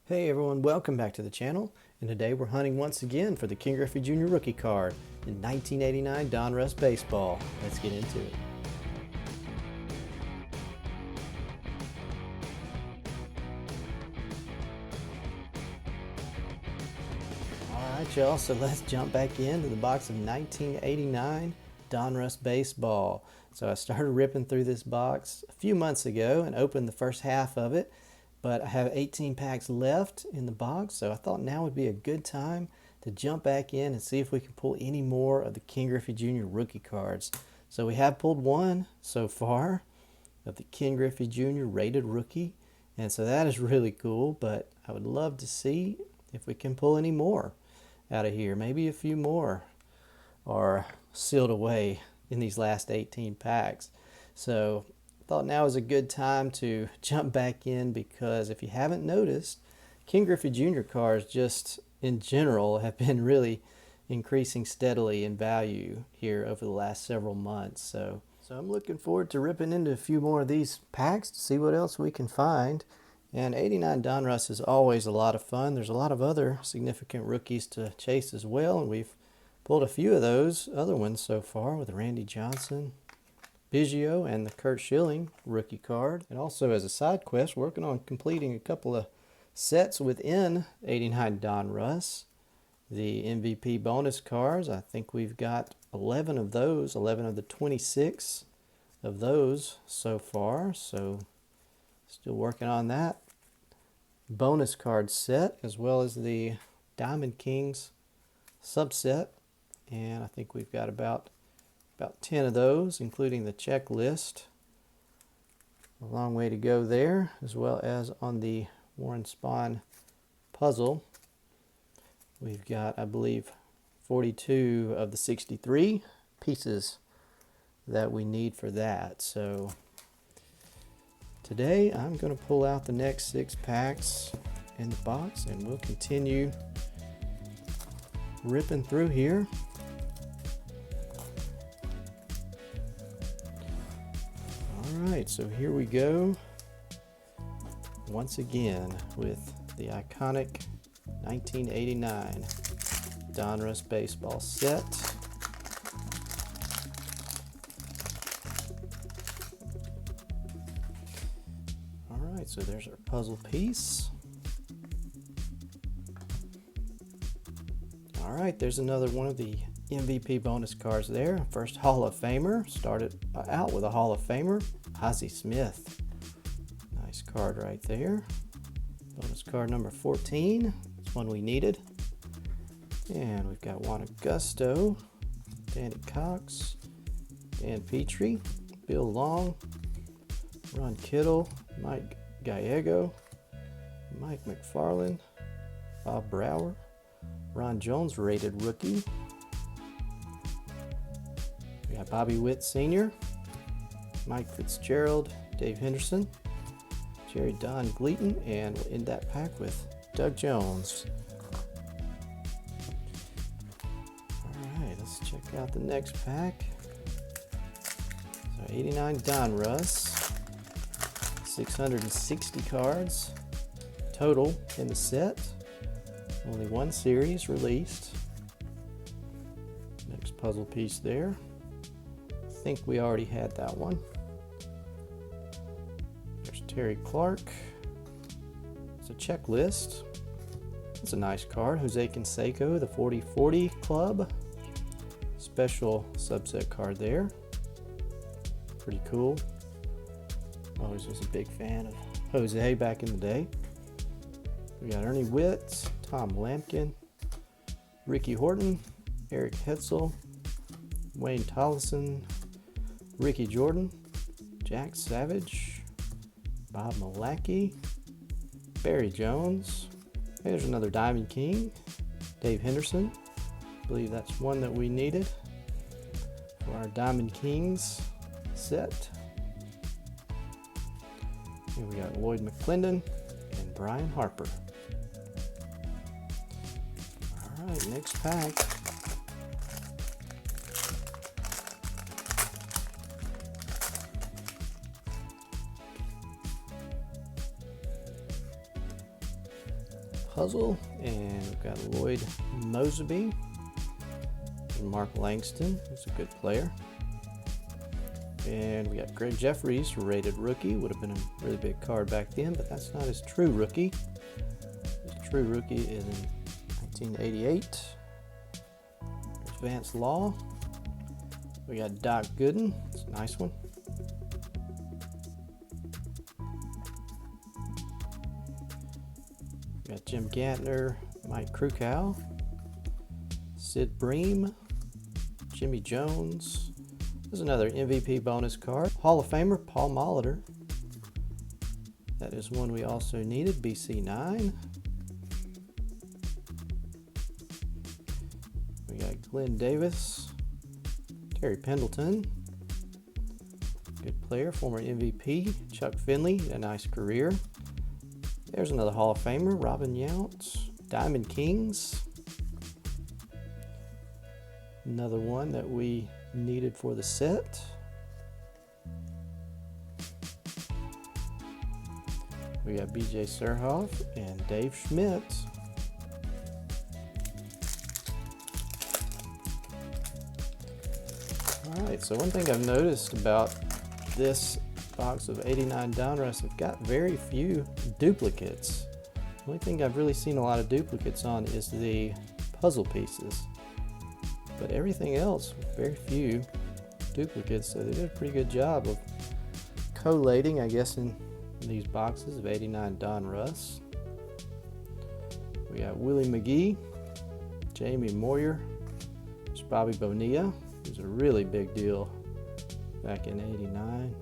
Hey everyone, welcome back to the channel, and today we're hunting once again for the Ken Griffey Jr. rookie card in 1989 Donruss Baseball. Let's get into it. Alright y'all, so let's jump back into the box of 1989 Donruss Baseball. So I started ripping through this box a few months ago and opened the first half of it. But I have 18 packs left in the box, so I thought now would be a good time to jump back in and see if we can pull any more of the Ken Griffey Jr. rookie cards. So we have pulled one so far of the Ken Griffey Jr. rated rookie, and so that is really cool, but I would love to see if we can pull any more out of here. Maybe a few more are sealed away in these last 18 packs. So thought now is a good time to jump back in, because if you haven't noticed, Ken Griffey Jr. cards just in general have been really increasing steadily in value here over the last several months. So I'm looking forward to ripping into a few more of these packs to see what else we can find. And 89 Donruss is always a lot of fun. There's a lot of other significant rookies to chase as well, and we've pulled a few of those other ones so far with Randy Johnson, Biggio, and the Kurt Schilling rookie card. And also, as a side quest, working on completing a couple of sets within 89 Donruss. The MVP bonus cards, I think we've got 11 of those, 11 of the 26 of those so far. So still working on that bonus card set, as well as the Diamond Kings subset. And I think we've got about 10 of those, including the checklist. A long way to go there, as well as on the Warren Spahn puzzle. We've got, I believe, 42 of the 63 pieces that we need for that. So today I'm going to pull out the next 6 packs in the box, and we'll continue ripping through here. Alright, so here we go once again with the iconic 1989 Donruss Baseball set. Alright, so there's our puzzle piece. Alright, there's another one of the MVP bonus cards there. First Hall of Famer. Started out with a Hall of Famer, Ozzie Smith. Nice card right there. Bonus card number 14. That's one we needed. And we've got Juan Augusto, Danny Cox, Dan Petrie, Bill Long, Ron Kittle, Mike Gallego, Mike McFarland, Bob Brower, Ron Jones rated rookie. We got Bobby Witt Sr., Mike Fitzgerald, Dave Henderson, Jerry Don Gleaton, and we'll end that pack with Doug Jones. Alright, let's check out the next pack. So 89 Donruss, 660 cards total in the set. Only one series released. Next puzzle piece there. I think we already had that one. There's Terry Clark. It's a checklist. It's a nice card. Jose Canseco, the 40-40 Club. Special subset card there. Pretty cool. Always was a big fan of Jose back in the day. We got Ernie Whitt, Tom Lampkin, Ricky Horton, Eric Hetzel, Wayne Tollison, Ricky Jordan, Jack Savage, Bob Malacky, Barry Jones. There's another Diamond King, Dave Henderson. I believe that's one that we needed for our Diamond Kings set. Here we got Lloyd McClendon and Brian Harper. Alright, next pack. puzzle, and we've got Lloyd Moseby and Mark Langston, who's a good player. And we got Greg Jeffries, rated rookie. Would have been a really big card back then, but that's not his true rookie. His true rookie is in 1988. There's Vance Law. We got Doc Gooden. It's a nice one. We got Jim Gantner, Mike Krukow, Sid Bream, Jimmy Jones. There's another MVP bonus card. Hall of Famer Paul Molitor. That is one we also needed, BC9. We got Glenn Davis, Terry Pendleton, good player, former MVP. Chuck Finley, a nice career. There's another Hall of Famer, Robin Yount, Diamond Kings. Another one that we needed for the set. We got BJ Surhoff and Dave Schmidt. Alright, so one thing I've noticed about this box of 89 Donruss, I've got very few duplicates. The only thing I've really seen a lot of duplicates on is the puzzle pieces. But everything else, very few duplicates, so they did a pretty good job of collating, I guess, in these boxes of 89 Donruss. We got Willie McGee, Jamie Moyer, there's Bobby Bonilla, who's a really big deal back in '89,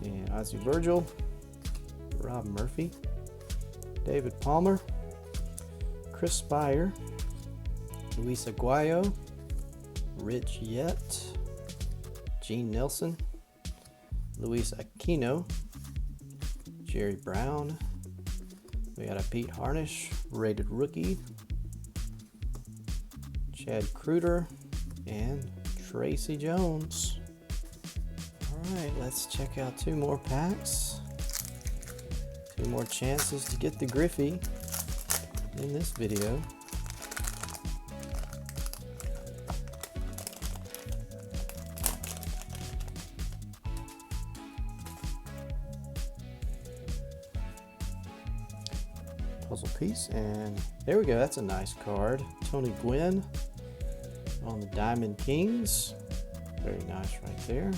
and Ozzie Virgil, Rob Murphy, David Palmer, Chris Spire, Luis Aguayo, Rich Yett, Gene Nelson, Luis Aquino, Jerry Brown. We got a Pete Harnish, rated rookie, Chad Kruder, and Tracy Jones. Alright, let's check out two more packs. Two more chances to get the Griffey in this video. Puzzle piece, and there we go. That's a nice card. Tony Gwynn on the Diamond Kings. Very nice right there.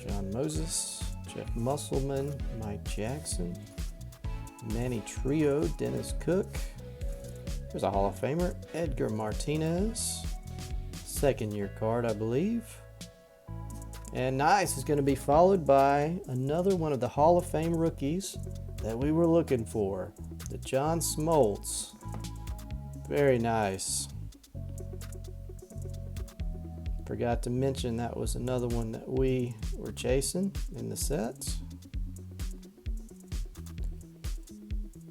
John Moses, Jeff Musselman, Mike Jackson, Manny Trio, Dennis Cook. There's a Hall of Famer, Edgar Martinez. Second year card, I believe. And nice is going to be followed by another one of the Hall of Fame rookies that we were looking for, the John Smoltz. Very nice. Forgot to mention that was another one that we were chasing in the sets.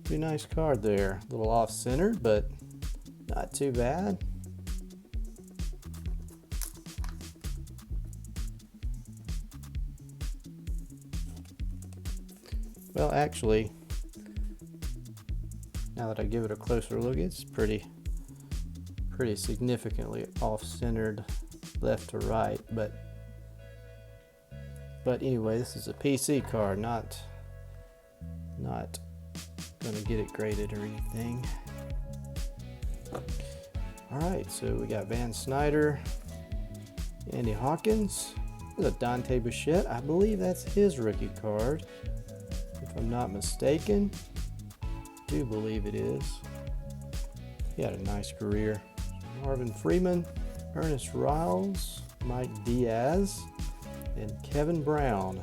Pretty nice card there. A little off-centered, but not too bad. Well, actually, now that I give it a closer look, it's pretty significantly off-centered left to right, but anyway, this is a PC card, not gonna get it graded or anything. Alright, so we got Van Snyder, Andy Hawkins, there's a Dante Bichette. I believe that's his rookie card, if I'm not mistaken. I do believe it is. He had a nice career. Marvin Freeman, Ernest Riles, Mike Diaz, and Kevin Brown.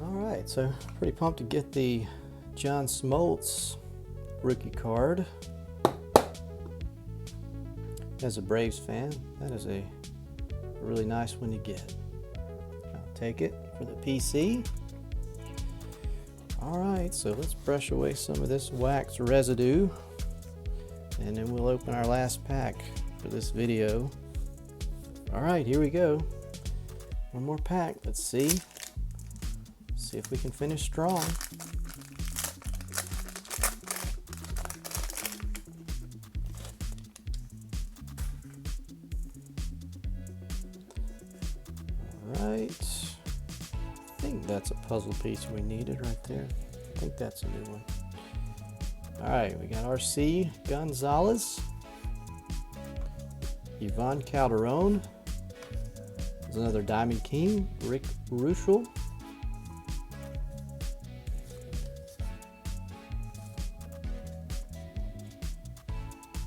Alright, so pretty pumped to get the John Smoltz rookie card. As a Braves fan, that is a really nice one to get. I'll take it for the PC. Alright, so let's brush away some of this wax residue, and then we'll open our last pack for this video. All right, here we go. One more pack. Let's see. See if we can finish strong. All right. I think that's a puzzle piece we needed right there. I think that's a new one. All right, we got RC Gonzalez, Ivan Calderon. There's another Diamond King, Rick Ruschel.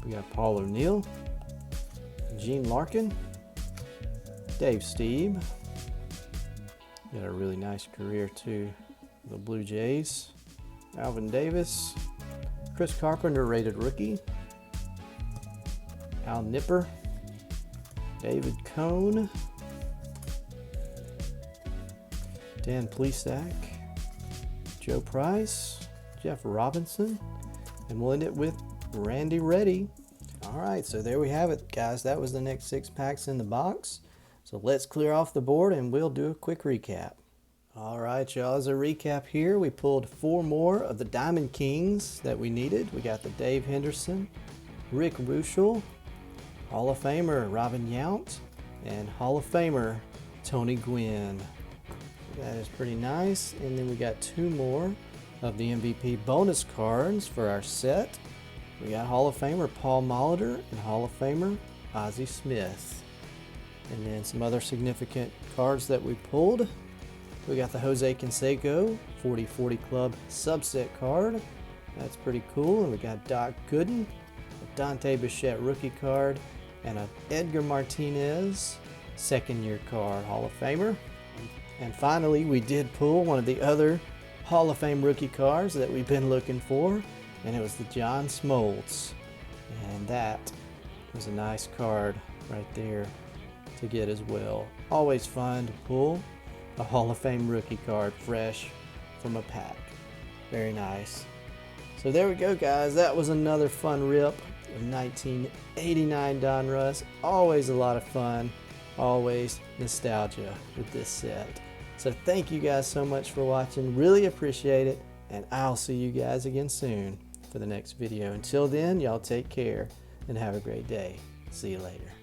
We got Paul O'Neill, Gene Larkin, Dave Stieb. Got a really nice career too. The Blue Jays, Alvin Davis, Chris Carpenter rated rookie, Al Nipper, David Cohn, Dan Plesac, Joe Price, Jeff Robinson, and we'll end it with Randy Reddy. All right, so there we have it, guys. That was the next 6 packs in the box. So let's clear off the board and we'll do a quick recap. All right, y'all, as a recap here, we pulled 4 more of the Diamond Kings that we needed. We got the Dave Henderson, Rick Ruschel, Hall of Famer Robin Yount, and Hall of Famer Tony Gwynn. That is pretty nice. And then we got 2 more of the MVP bonus cards for our set. We got Hall of Famer Paul Molitor and Hall of Famer Ozzie Smith. And then some other significant cards that we pulled. We got the Jose Canseco 40-40 Club subset card. That's pretty cool. And we got Doc Gooden, a Dante Bichette rookie card, and an Edgar Martinez second-year card, Hall of Famer. And finally, we did pull one of the other Hall of Fame rookie cards that we've been looking for, and it was the John Smoltz. And that was a nice card right there to get as well. Always fun to pull a Hall of Fame rookie card fresh from a pack. Very nice. So there we go, guys. That was another fun rip of 1989 Donruss. Always a lot of fun. Always nostalgia with this set. So thank you guys so much for watching. Really appreciate it. And I'll see you guys again soon for the next video. Until then, y'all take care and have a great day. See you later.